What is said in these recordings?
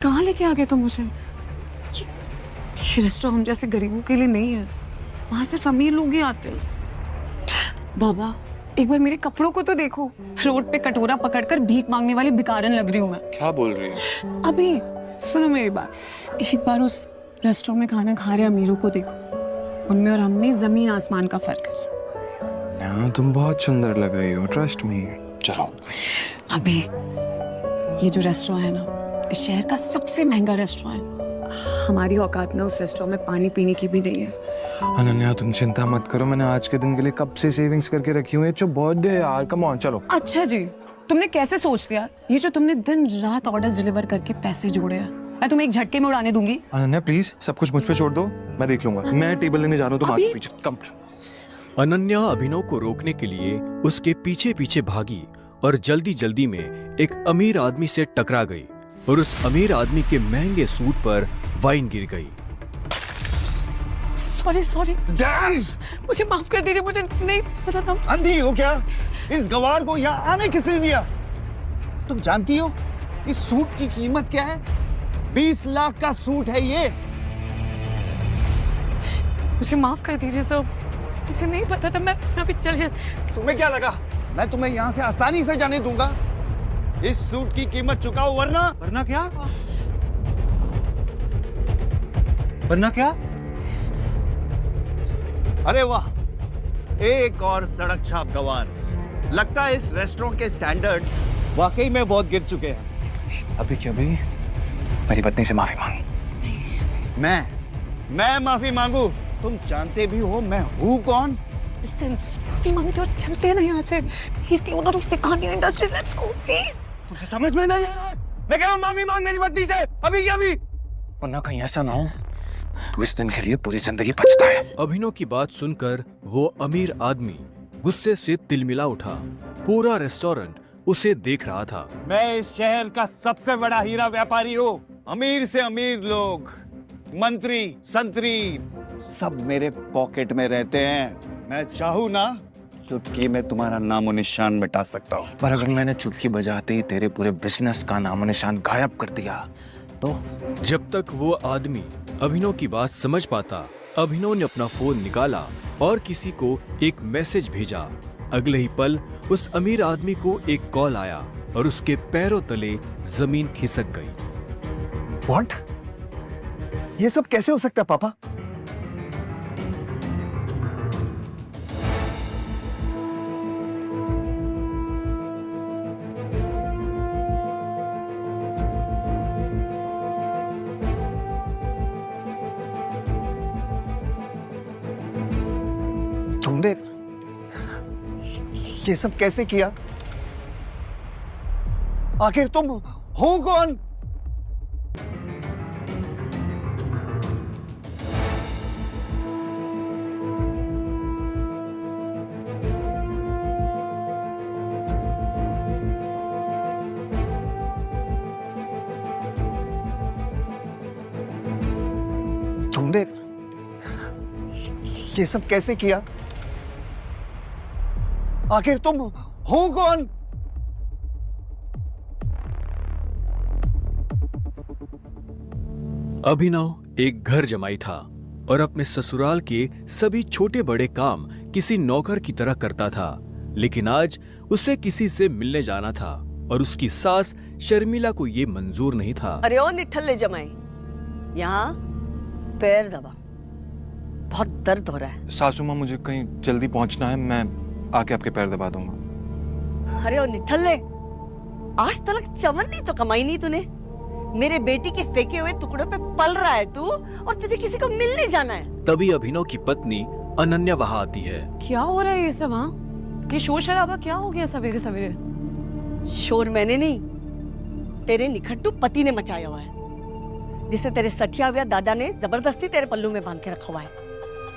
कहाँ लेके आ गए तुम मुझे? ये रेस्टोरेंट हम जैसे गरीबों के लिए नहीं है, वहां सिर्फ अमीर लोग ही आते हैं। बाबा, एक बार मेरे कपड़ों को तो देखो, रोड पे कटोरा पकड़कर भीख मांगने वाली भिखारन लग रही हूँ मैं। क्या बोल रही है? अभी सुनो मेरी बात, एक बार उस रेस्टोरेंट में खाना खा रहे अमीरों को देखो, उनमें और हम में जमीन आसमान का फर्क है। हाँ, तुम बहुत सुंदर लग रही हो, ट्रस्ट मी। चलो। अभी ये जो रेस्टोरेंट है ना, इस शहर का सबसे महंगा रेस्टोरेंट है। हमारी औकात ना उस रेस्टोरेंट में पानी पीने की भी नहीं है। अनन्या, तुम चिंता मत करो, मैंने आज के दिन के लिए कब से सेविंग्स करके रखी हुई है। जो बर्थडे है यार, कम ऑन, चलो। अच्छा जी, तुमने कैसे सोच लिया? ये जो तुमने दिन रात ऑर्डर्स डिलीवर करके पैसे जोड़े हैं, मैं तुम्हें एक झटके में उड़ाने दूंगी। अनन्या प्लीज, सब कुछ मुझ पे छोड़ दो, मैं देख लूंगा। मैं टेबल लेने जा रहा हूँ, तुम आगे पीछे कम। अनन्या अभिनव को रोकने के लिए उसके पीछे पीछे भागी और जल्दी जल्दी में एक अमीर आदमी से टकरा गई और उस अमीर आदमी के महंगे सूट पर वाइन गिर गई। सॉरी सॉरी, मुझे माफ कर दीजिए, मुझे नहीं पता था। अंधी हो क्या? इस गवार को यहाँ आने किसने दिया? तुम जानती हो इस सूट की कीमत क्या है? 20 लाख का सूट है ये। मुझे माफ कर दीजिए सर, मुझे नहीं पता था। मैं अभी चल जाता। तुम्हें क्या लगा मैं तुम्हें यहाँ से आसानी से जाने दूंगा? इस सूट की कीमत चुकाओ, वरना वरना क्या? वरना क्या? अरे वाह, एक और सड़क छाप गवार। लगता है इस रेस्टोरेंट के स्टैंडर्ड्स वाकई में बहुत गिर चुके हैं। अभी क्या भाई, मेरी पत्नी से माफी मांग। मैं माफी मांगू? तुम जानते भी हो मैं हूँ कौन? माफी मांगते और चलते ना यहाँ से। He's the owner of Sikandi Industries. Let's go, please. तुझे समझ में नहीं आ रहा है? मैं कह रहा हूँ माफी मांग मेरी पत्नी से, अभी क्या अभी? वरना कहीं ऐसा ना हो तू इस दिन के लिए पूरी जिंदगी पछता है। अभिनव की बात सुनकर वो अमीर आदमी गुस्से से तिलमिला उठा। पूरा रेस्टोरेंट उसे देख रहा था। मैं इस शहर का सबसे बड़ा हीरा व्यापारी हूँ। अमीर से अमीर लोग, मंत्री, संतरी, सब मेरे पॉकेट में रहते हैं। मैं चाहूँ ना, चुटकी में तुम्हारा नामो निशान मिटा सकता हूँ। पर अगर मैंने चुटकी बजाते ही तेरे पूरे बिजनेस का नामो निशान गायब कर दिया तो? जब तक वो आदमी अभिनव की बात समझ पाता, अभिनव ने अपना फोन निकाला और किसी को एक मैसेज भेजा। अगले ही पल उस अमीर आदमी को एक कॉल आया और उसके पैरों तले जमीन खिसक गई। व्हाट? ये सब कैसे हो सकता है पापा? तुमने ये सब कैसे किया? आखिर तुम हो कौन? तुमने ये सब कैसे किया? आखिर तुम हो कौन? अभिनव एक घर जमाई था और अपने ससुराल के सभी छोटे बड़े काम किसी नौकर की तरह करता था। लेकिन आज उसे किसी से मिलने जाना था और उसकी सास शर्मिला को ये मंजूर नहीं था। अरे ओ निठल्ले जमाई, यहाँ पैर दबा, बहुत दर्द हो रहा है। सासू माँ, मुझे कहीं जल्दी पहुंचना है, मैं आके आपके पैर दबा दूंगा। अरे ओ निठल्ले, आज तक चवन्नी तो कमाई नहीं तूने। मेरे बेटी के फेंके हुए टुकड़ों पे पल रहा है तू, और तुझे किसी को मिलने जाना है। तभी अभिनव की पत्नी अनन्या वहाँ आती है। क्या हो रहा है ये सब? हाँ, ये शोर शराबा क्या हो गया सवेरे सवेरे? शोर मैंने नहीं, तेरे निखट्टू पति ने मचाया हुआ है, जिसे तेरे सठिया हुआ दादा ने जबरदस्ती तेरे पल्लू में बांध के रखा हुआ है।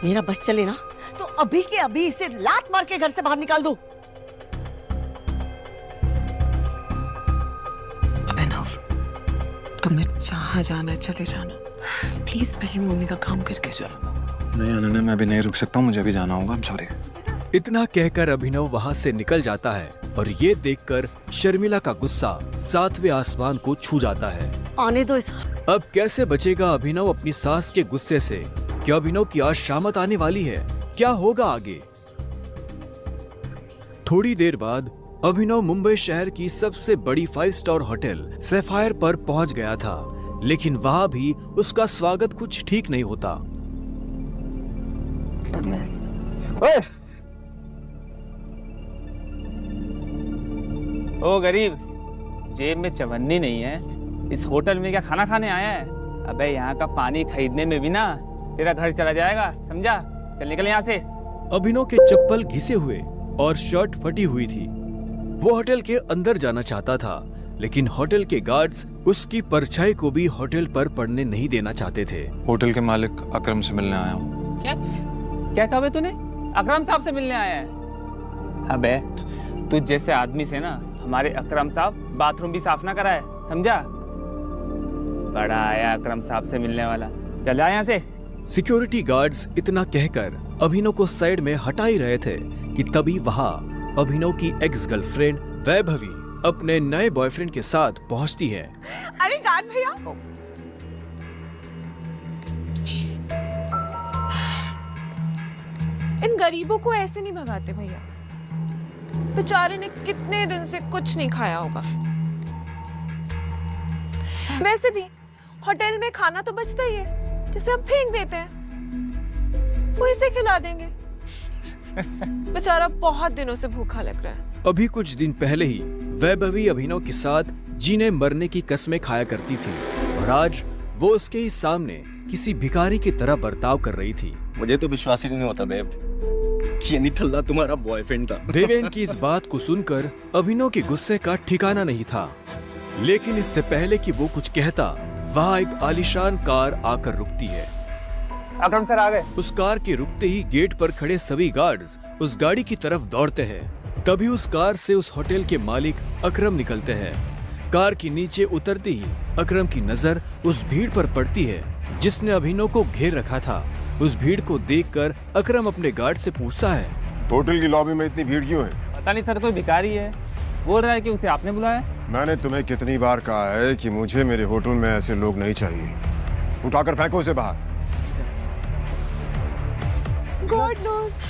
मेरा बस चले ना तो अभी के अभी इसे लात मार के घर से बाहर निकाल दो। अभिनव, तुम्हें जहाँ जाना है चले जाना, प्लीज पहले मम्मी का काम करके जाओ। नहीं अनन्या, मैं अभी नहीं रुक सकता हूँ, मुझे अभी जाना होगा। सॉरी। इतना कहकर अभिनव वहाँ से निकल जाता है और ये देखकर शर्मिला का गुस्सा 7वें आसमान को छू जाता है। आने दो इस। अब कैसे बचेगा अभिनव अपनी सास के गुस्से से? क्या अभिनव की आज शामत आने वाली है? क्या होगा आगे? थोड़ी देर बाद अभिनव मुंबई शहर की सबसे बड़ी 5 स्टार होटल सैफायर पर पहुंच गया था, लेकिन वहां भी उसका स्वागत कुछ ठीक नहीं होता। ओ गरीब, जेब में चवन्नी नहीं है, इस होटल में क्या खाना खाने आया है? अबे यहाँ का पानी खरीदने में भी ना तेरा घर चला जाएगा, समझा? चल निकल यहाँ से। अभिनव के चप्पल घिसे हुए और शर्ट फटी हुई थी। वो होटल के अंदर जाना चाहता था, लेकिन होटल के गार्ड्स उसकी परछाई को भी होटल पर पड़ने नहीं देना चाहते थे। होटल के मालिक अकरम से मिलने आया हूँ। क्या कहा बे तूने? अकरम साहब से मिलने आया है? अबे तुझ जैसे आदमी से ना हमारे अकरम साहब बाथरूम भी साफ ना कराए, समझा? बड़ा आया अकरम साहब से मिलने वाला, चल जा यहाँ से। सिक्योरिटी गार्ड्स इतना कहकर अभिनव को साइड में हटा ही रहे थे कि तभी वहां अभिनव की एक्स गर्लफ्रेंड वैभवी अपने नए बॉयफ्रेंड के साथ पहुंचती है। अरे गार्ड भैया, इन गरीबों को ऐसे नहीं भगाते भैया। बेचारे ने कितने दिन से कुछ नहीं खाया होगा। वैसे भी होटल में खाना तो बचता ही है, जिसे हम फेंक देते हैं, वो इसे खिला देंगे। बेचारा बहुत दिनों से भूखा लग रहा है। अभी कुछ दिन पहले ही वैभवी अभिनव के साथ जीने मरने की कसमें खाया करती थी, और आज वो उसके ही सामने किसी भिखारी की तरह बर्ताव कर रही थी। मुझे तो विश्वास ही नहीं होता बेब, ये निठल्ला तुम्हारा बॉयफ्रेंड था। देवेन की इस बात को सुनकर अभिनव के गुस्से का ठिकाना नहीं था, लेकिन इससे पहले कि वो कुछ कहता, वहाँ एक आलीशान कार आकर रुकती है। अकरम सर आ गए। उस कार के रुकते ही गेट पर खड़े सभी गार्ड्स उस गाड़ी की तरफ दौड़ते हैं। तभी उस कार से उस होटल के मालिक अकरम निकलते हैं। कार के नीचे उतरते ही अकरम की नजर उस भीड़ पर पड़ती है जिसने अभिनव को घेर रखा था। उस भीड़ को देखकर अकरम अपने गार्ड से पूछता है, होटल की लॉबी में इतनी भीड़ क्यों है? पता नहीं सर, कोई भिखारी है, बोल रहा है कि उसे आपने बुलाया। मैंने तुम्हें कितनी बार कहा है कि मुझे मेरे होटल में ऐसे लोग नहीं चाहिए। उठाकर फेंको उसे बाहर। God nose.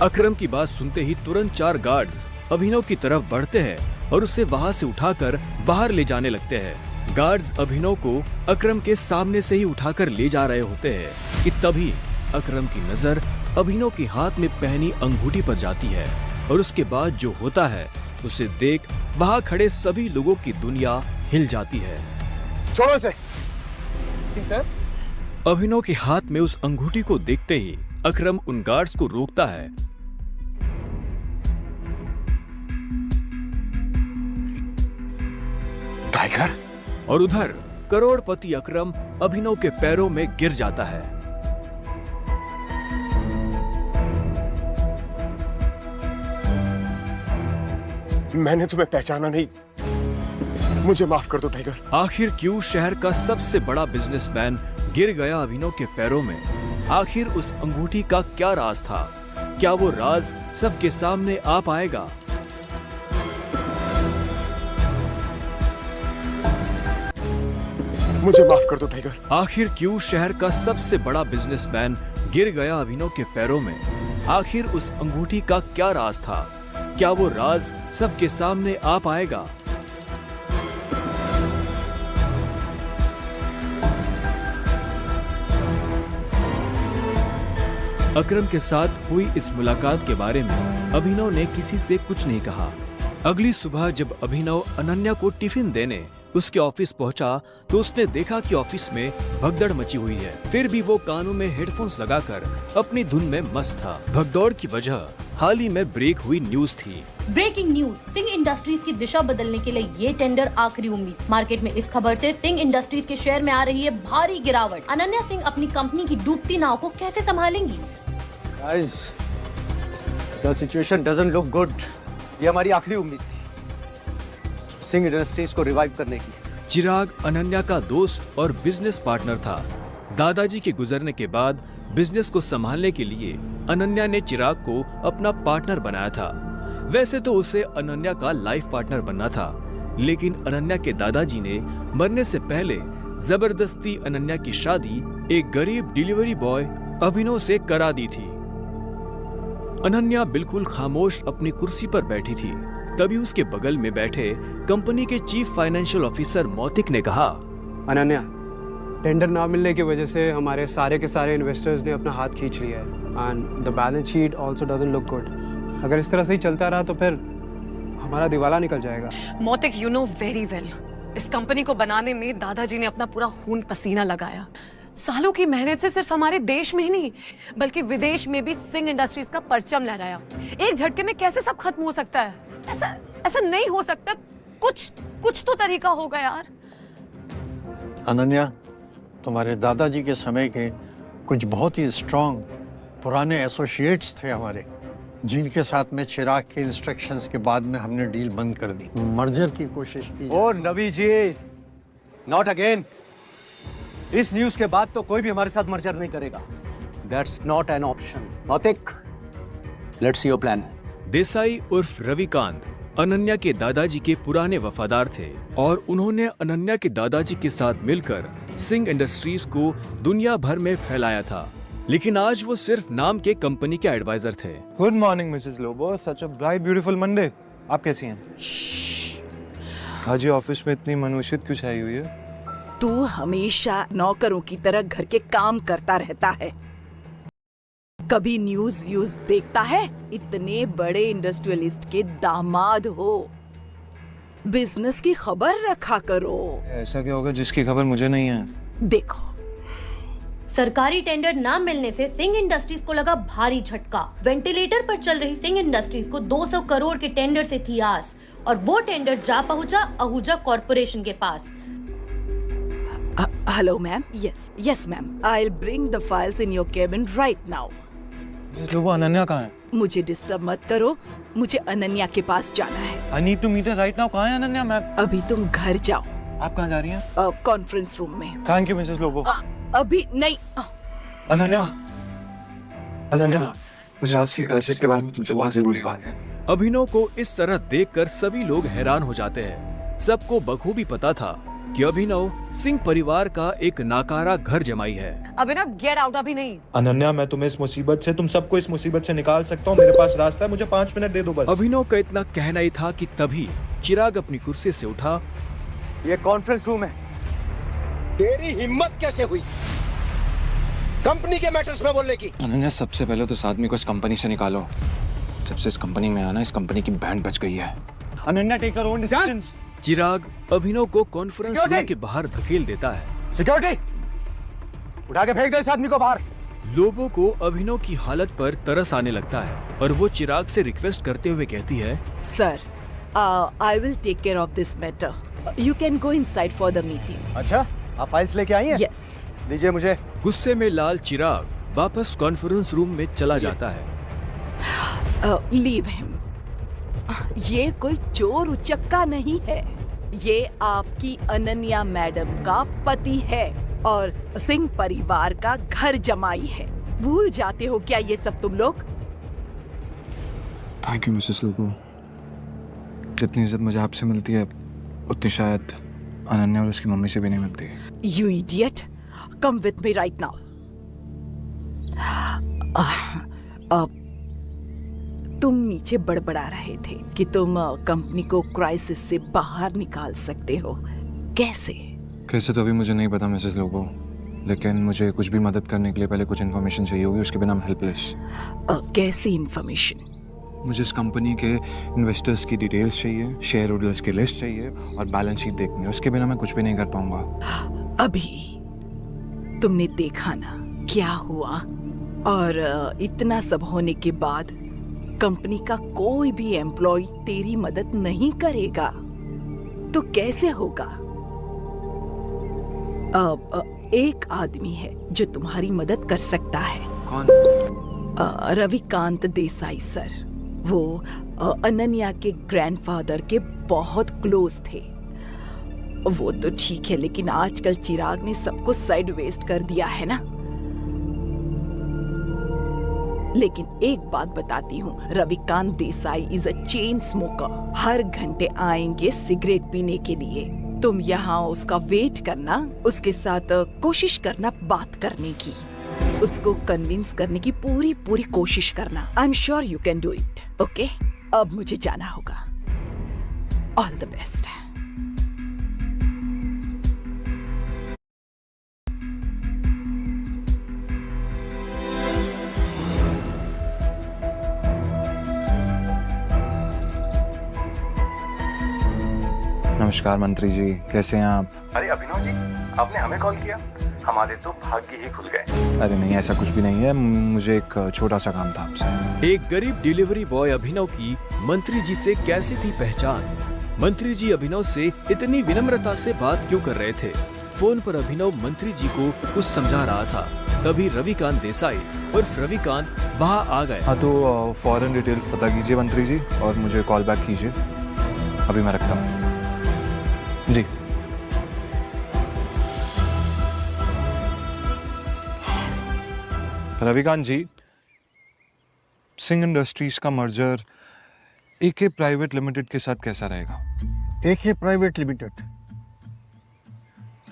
अकरम की बात सुनते ही तुरंत 4 गार्ड्स अभिनव की तरफ बढ़ते हैं और उसे वहां से उठाकर बाहर ले जाने लगते हैं। गार्ड्स अभिनव को अकरम के सामने से ही उठाकर ले जा रहे होते हैं कि तभी अकरम की नजर अभिनव के हाथ में पहनी अंगूठी पर जाती है, और उसके बाद जो होता है उसे देख वहां खड़े सभी लोगों की दुनिया हिल जाती है। छोड़ो इसे। सर अभिनव के हाथ में उस अंगूठी को देखते ही अकरम उन गार्ड्स को रोकता है। टाइगर। और उधर करोड़पति अकरम अभिनव के पैरों में गिर जाता है। मैंने तुम्हें पहचाना नहीं, मुझे माफ कर दो टाइगर। आखिर क्यों शहर का सबसे बड़ा बिजनेसमैन गिर गया अभिनव के पैरों में? आखिर उस अंगूठी का क्या राज था? क्या वो राज सबके सामने आ पाएगा? मुझे माफ कर दो टाइगर। आखिर क्यों शहर का सबसे बड़ा बिजनेसमैन गिर गया अभिनव के पैरों में? आखिर उस अंगूठी का क्या राज था? क्या वो राज सबके सामने आ पाएगा? अकरम के साथ हुई इस मुलाकात के बारे में अभिनव ने किसी से कुछ नहीं कहा। अगली सुबह जब अभिनव अनन्या को टिफिन देने उसके ऑफिस पहुंचा तो उसने देखा कि ऑफिस में भगदड़ मची हुई है। फिर भी वो कानों में हेडफोन्स लगाकर अपनी धुन में मस्त था। भगदौड़ की वजह हाल ही में ब्रेक हुई न्यूज थी। ब्रेकिंग न्यूज, सिंह इंडस्ट्रीज की दिशा बदलने के लिए ये टेंडर आखिरी उम्मीद। मार्केट में इस खबर से सिंह इंडस्ट्रीज के शेयर में आ रही है भारी गिरावट। अनन्या सिंह अपनी कंपनी की डूबती नाव को कैसे संभालेंगी? Guys, the situation doesn't look good. ये हमारी आखिरी उम्मीद थी सिंह इंडस्ट्रीज को रिवाइव करने की। चिराग अनन्या का दोस्त और बिजनेस पार्टनर था। दादाजी के गुजरने के बाद बिजनेस को संभालने के लिए अनन्या ने चिराग को अपना पार्टनर बनाया था। वैसे तो उसे अनन्या का लाइफ पार्टनर बनना था, लेकिन अनन्या के दादाजी ने मरने से पहले जबरदस्ती अनन्या की शादी एक गरीब डिलीवरी बॉय अभिनव से करा दी थी। अनन्या बिल्कुल खामोश अपनी कुर्सी पर बैठी थी। तभी उसके बगल में बैठे कंपनी के चीफ फाइनेंशियल ऑफिसर मौतिक ने कहा, अनन्या, टेंडर ना मिलने की वजह से हमारे सारे के सारे इन्वेस्टर्स ने अपना हाथ खींच लिया है and the balance sheet also doesn't look good. अगर इस तरह से ही चलता रहा तो फिर हमारा दिवाला निकल जाएगा। मोतिक, यू नो वेरी वेल, इस कंपनी को बनाने में दादाजी ने अपना पूरा खून पसीना लगाया। सालों की मेहनत से सिर्फ हमारे देश में ही नहीं बल्कि विदेश में भी सिंह इंडस्ट्रीज का परचम लहराया। एक झटके में कैसे सब खत्म हो सकता है? ऐसा नहीं हो सकता। कुछ तो तरीका होगा यार। अनन्या, तुम्हारे दादाजी के समय के कुछ बहुत ही स्ट्रांग पुराने एसोसिएट्स थे हमारे, जिनके साथ में चिराग के इंस्ट्रक्शंस के बाद में हमने डील बंद कर दी, मर्जर की कोशिश की। ओ नबी जी, नॉट अगेन। इस न्यूज़ के बाद तो कोई भी हमारे साथ मर्जर नहीं करेगा। That's not an option. Mautik, let's see your plan. Desai उर्फ रविकांत अनन्या के दादाजी के पुराने वफादार थे और उन्होंने अनन्या के दादाजी के साथ मिलकर सिंह इंडस्ट्रीज को दुनिया भर में फैलाया था, लेकिन आज वो सिर्फ नाम के कंपनी के एडवाइजर थे। Good morning Mrs Lobo, such a bright beautiful Monday. आप कैसी हैं? आज ये ऑफिस में इतनी मनुष्यत क्यों छाई हुई है? तू हमेशा नौकरों की तरह घर के काम करता रहता है, कभी न्यूज व्यूज देखता है? इतने बड़े इंडस्ट्रियलिस्ट के दामाद हो, बिजनेस की खबर रखा करो। ऐसा क्या होगा जिसकी खबर मुझे नहीं है? देखो, सरकारी टेंडर ना मिलने से सिंह इंडस्ट्रीज को लगा भारी झटका। वेंटिलेटर पर चल रही सिंह इंडस्ट्रीज को 200 करोड़ के टेंडर से थी आस, और वो टेंडर जा पहुंचा आहूजा कॉर्पोरेशन के पास। Hello ma'am. Yes ma'am, I will bring the files in your cabin right now. Lobo, Ananya कहाँ है? मुझे डिस्टर्ब मत करो, मुझे अनन्या के पास जाना है। I need to meet her right now. कहाँ है अनन्या मैम? अभी तुम घर जाओ। आप कहाँ जा रही हैं? कॉन्फ्रेंस रूम में। Thank you Mrs Lobo. अभी नहीं। अनन्या, मुझे आज की क्लासेस के बारे में तुमसे बहुत जरूरी बात है। अभिनव को इस तरह देखकर सभी लोग हैरान हो जाते हैं। सबको बखूबी पता था कि अभिनव सिंह परिवार का एक नाकारा घर जमाई है। अभिनव, गेट आउट। अभी नहीं। अनन्या, मैं तुम्हें इस मुसीबत से, तुम सबको इस मुसीबत से निकाल सकता हूँ। मेरे पास रास्ता है, मुझे 5 मिनट दे दो बस। अभिनव का इतना कहना ही था कि तभी चिराग अपनी कुर्सी से उठा। ये कॉन्फ्रेंस रूम है। तेरी हिम्मत कैसे हुई कंपनी के मैटर्स में बोलने की? अनन्या, सबसे पहले तो इस आदमी को इस कंपनी से निकालो। जब से इस कंपनी में आना, इस कंपनी की बैंड बज गई है। Ananya, take your own decisions. Chirag Abhinav को कॉन्फ्रेंस रूम के बाहर धकेल देता है। सिक्योरिटी, उठा के फेंक दे इस आदमी को बाहर। लोगों को अभिनव की हालत पर तरस आने लगता है और वो चिराग से रिक्वेस्ट करते हुए कहती है, sir, I will take care of this matter. You can go inside for the meeting. अच्छा, आप फाइल्स लेके आई हैं? यस। दीजिए मुझे। गुस्से में लाल चिराग वापस कॉन्फ्रेंस रूम में चला जाता है। Leave him. ये कोई चोर उचक्का नहीं है, ये आपकी अनन्या मैडम का पति है और सिंह परिवार का घर जमाई है। भूल जाते हो क्या ये सब तुम लोग? Thank you Mrs Lobo. जितनी इज्जत मुझे आपसे मिलती है उतनी शायद अनन्या और उसकी मम्मी से भी नहीं मिलती। You idiot, come with me right now. तुम नीचे बड़बड़ा रहे थे कि तुम कंपनी को क्राइसिस से बाहर निकाल सकते हो। कैसे तो अभी मुझे नहीं पता मिसेस लोबो, लेकिन मुझे कुछ भी मदद करने के लिए पहले कुछ इन्फॉर्मेशन चाहिए होगी, उसके बिना I'm हेल्पलेस। कैसी इन्फॉर्मेशन? मुझे इस कंपनी के इन्वेस्टर्स की डिटेल्स चाहिए, शेयर होल्डर्स की लिस्ट चाहिए और बैलेंस शीट देखनी है। उसके बिना मैं कुछ भी नहीं कर पाऊंगा। अभी तुमने देखा ना क्या हुआ, और इतना सब होने के बाद कंपनी का कोई भी एम्प्लॉय तेरी मदद नहीं करेगा तो कैसे होगा? एक आदमी है जो तुम्हारी मदद कर सकता है। कौन? रविकांत देसाई सर। वो अनन्या के ग्रैंडफादर के बहुत क्लोज थे। वो तो ठीक है, लेकिन आजकल चिराग ने सबको साइड वेस्ट कर दिया है ना। लेकिन एक बात बताती हूँ, Ravikant Desai is a chain smoker. हर घंटे आएंगे सिगरेट पीने के लिए। तुम यहाँ उसका वेट करना, उसके साथ कोशिश करना बात करने की, उसको कन्विंस करने की पूरी कोशिश करना। I am sure you can do it. Okay, अब मुझे जाना होगा। All the best. नमस्कार मंत्री जी, कैसे हैं आप? अरे अभिनव जी, आपने हमें कॉल किया? हमारे तो भाग्य ही खुल गए। अरे नहीं, ऐसा कुछ भी नहीं है, मुझे एक छोटा सा काम था आपसे। एक गरीब डिलीवरी बॉय अभिनव की मंत्री जी से कैसी थी पहचान? मंत्री जी अभिनव से इतनी विनम्रता से बात क्यों कर रहे थे? फोन पर अभिनव मंत्री जी को कुछ समझा रहा था, तभी रविकांत देसाई और रविकांत वहाँ आ गए। हाँ तो फॉरेन डिटेल्स पता कीजिए मंत्री जी और मुझे कॉल बैक कीजिए। अभी मैं रखता हूँ जी। रविकांत जी, सिंह इंडस्ट्रीज का मर्जर एके प्राइवेट लिमिटेड के साथ कैसा रहेगा? एके प्राइवेट लिमिटेड,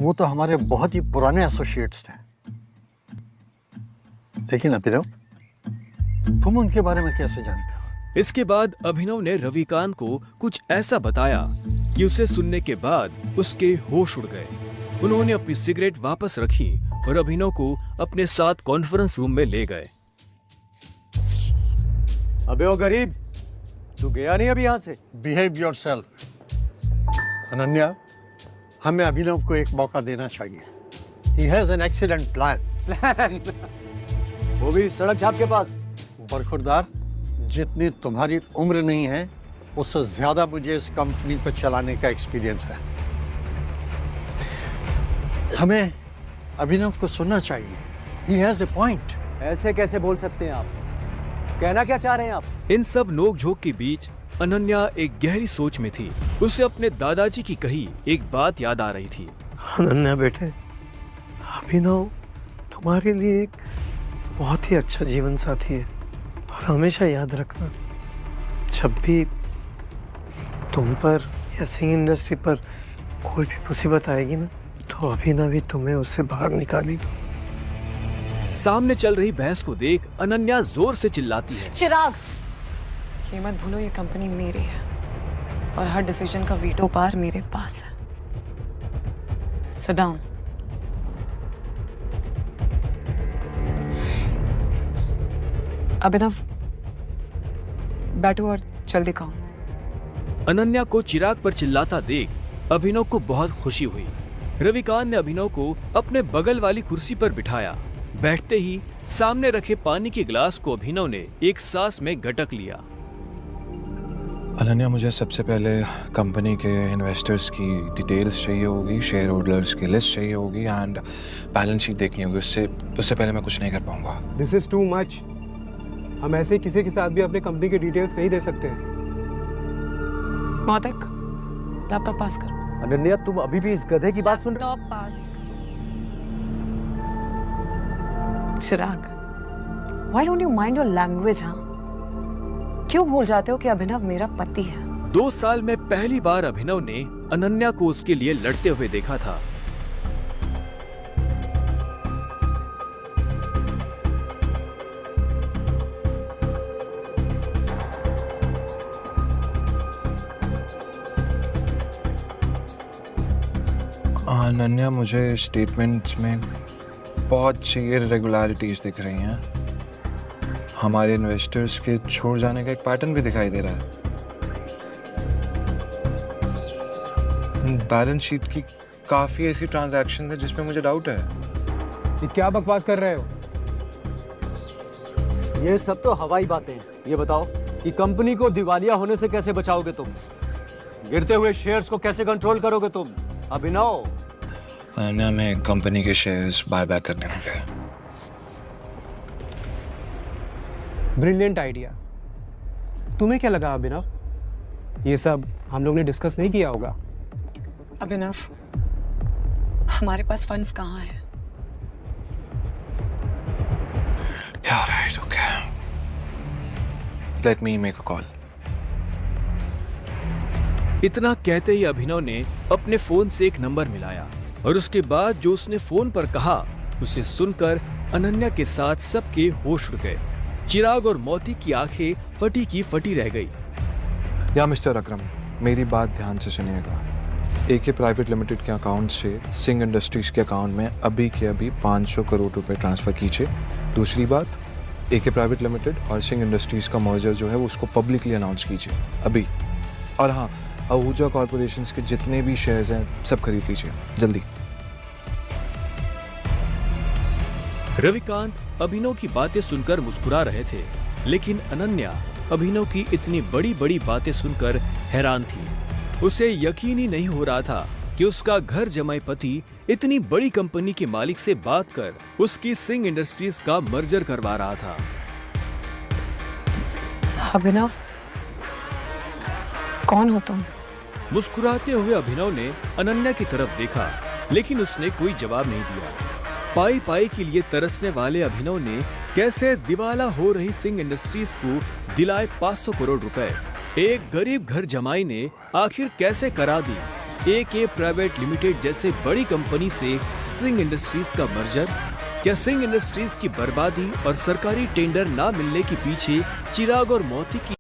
वो तो हमारे बहुत ही पुराने एसोसिएट्स थे। लेकिन अभिनव, तुम उनके बारे में कैसे जानते हो? इसके बाद अभिनव ने रविकांत को कुछ ऐसा बताया कि उसे सुनने के बाद उसके होश उड़ गए। उन्होंने अपनी सिगरेट वापस रखी और अभिनव को अपने साथ कॉन्फ्रेंस रूम में ले गए। अबे ओ गरीब, तू गया नहीं अभी यहाँ से? Behave yourself. अनन्या, हमें अभिनव को एक मौका देना चाहिए। He has an excellent plan. वो भी सड़क छाप के पास। बरखुरदार, जितनी तुम्हारी उम्र नहीं है उससे ज्यादा मुझे इस कंपनी को चलाने का एक्सपीरियंस है। हमें अभिनव को सुनना चाहिए। He has a point. ऐसे कैसे बोल सकते हैं आप? कहना क्या चाह रहे हैं आप? इन सब नोक-झोंक के बीच अनन्या एक गहरी सोच में थी। उसे अपने दादाजी की कही एक बात याद आ रही थी। अनन्या बेटे, अभिनव तुम्हारे लिए एक बहुत ही अच्छा जीवन साथी है और हमेशा याद रखना, जब भी तुम पर या सिंह इंडस्ट्री पर कोई भी मुसीबत आएगी ना, तो अभिनव ही तुम्हें उससे बाहर निकालेगा। सामने चल रही बहस को देख अनन्या जोर से चिल्लाती है। चिराग, ये मत भूलो ये कंपनी मेरी है और हर डिसीजन का वीटो पावर मेरे पास है। Sit down. अभिनव, बैठो और जल्दी खाओ। अनन्या को चिराग पर चिल्लाता देख अभिनव को बहुत खुशी हुई। रविकांत ने अभिनव को अपने बगल वाली कुर्सी पर बिठाया। बैठते ही सामने रखे पानी के गिलास को अभिनव ने एक सांस में गटक लिया। अनन्या, मुझे सबसे पहले कंपनी के इन्वेस्टर्स की डिटेल्स चाहिए होगी, शेयर होल्डर्स की लिस्ट चाहिए होगी एंड बैलेंस शीट देखनी होगी। उससे पहले मैं कुछ नहीं कर पाऊंगा। This is too much. हम ऐसे किसी के साथ भी अपने कंपनी के डिटेल्स नहीं दे सकते हैं। मौतक, लैपटॉप पास करो। अनन्या, तुम अभी भी इस गधे की बात सुन रहे हो? लैपटॉप पास करो। चिराग, why don't you mind your language, हाँ? क्यों भूल जाते हो कि अभिनव मेरा पति है? 2 साल में पहली बार अभिनव ने अनन्या को उसके लिए लड़ते हुए देखा था। अनन्या, मुझे स्टेटमेंट्स में बहुत सी इरेगुलरिटीज दिख रही हैं। हमारे इन्वेस्टर्स के छोड़ जाने का एक पैटर्न भी दिखाई दे रहा है। बैलेंस शीट की काफी ऐसी ट्रांजैक्शन है जिसमें मुझे डाउट है। ये क्या बकवास कर रहे हो? ये सब तो हवाई बातें हैं। ये बताओ कि कंपनी को दिवालिया होने से कैसे बचाओगे तुम? गिरते हुए शेयर्स को कैसे कंट्रोल करोगे तुम? अभिनव, अनन्या, में कंपनी के शेयर्स बाय बैक करने होंगे। Brilliant idea. तुम्हें क्या लगा अभिनव? ये सब हम लोग ने डिस्कस नहीं किया होगा। अभिनव, हमारे पास फंड्स कहाँ हैं? Yeah, right, okay. Let me make a call. इतना कहते ही अभिनव ने अपने फोन से एक नंबर मिलाया और उसके बाद जो उसने फोन पर कहा उसे सुनकर अनन्या के साथ सबके होश उड़ गए। चिराग और मोती की आंखें फटी की फटी रह गई। या मिस्टर अकरम, मेरी बात ध्यान से सुनिएगा। एके प्राइवेट लिमिटेड के अकाउंट से सिंह इंडस्ट्रीज के अकाउंट में अभी के अभी 500 करोड़ रुपए ट्रांसफर कीजिए। दूसरी बात, एके प्राइवेट लिमिटेड और सिंह इंडस्ट्रीज का मर्जर जो है वो उसको पब्लिकली अनाउंस कीजिए अभी। और हाँ, आहूजा कॉर्पोरेशन के जितने भी शेयर्स हैं सब खरीद लीजिए जल्दी। रविकांत अभिनव की बातें सुनकर मुस्कुरा रहे थे, लेकिन अनन्या अभिनव की इतनी बड़ी बड़ी बातें सुनकर हैरान थी। उसे यकीन ही नहीं हो रहा था कि उसका घर जमाई पति इतनी बड़ी कंपनी के मालिक से बात कर उसकी सिंह इंडस्ट्रीज का मर्जर करवा रहा था। अभिनव, कौन हो तुम? मुस्कुराते हुए अभिनव ने अनन्या की तरफ देखा, लेकिन उसने कोई जवाब नहीं दिया। पाई पाई के लिए तरसने वाले अभिनव ने कैसे दिवाला हो रही सिंह इंडस्ट्रीज को दिलाए 500 करोड़ रुपए। एक गरीब घर जमाई ने आखिर कैसे करा दी एके प्राइवेट लिमिटेड जैसे बड़ी कंपनी से सिंह इंडस्ट्रीज का मर्जर? क्या सिंह इंडस्ट्रीज की बर्बादी और सरकारी टेंडर ना मिलने के पीछे चिराग और मोती की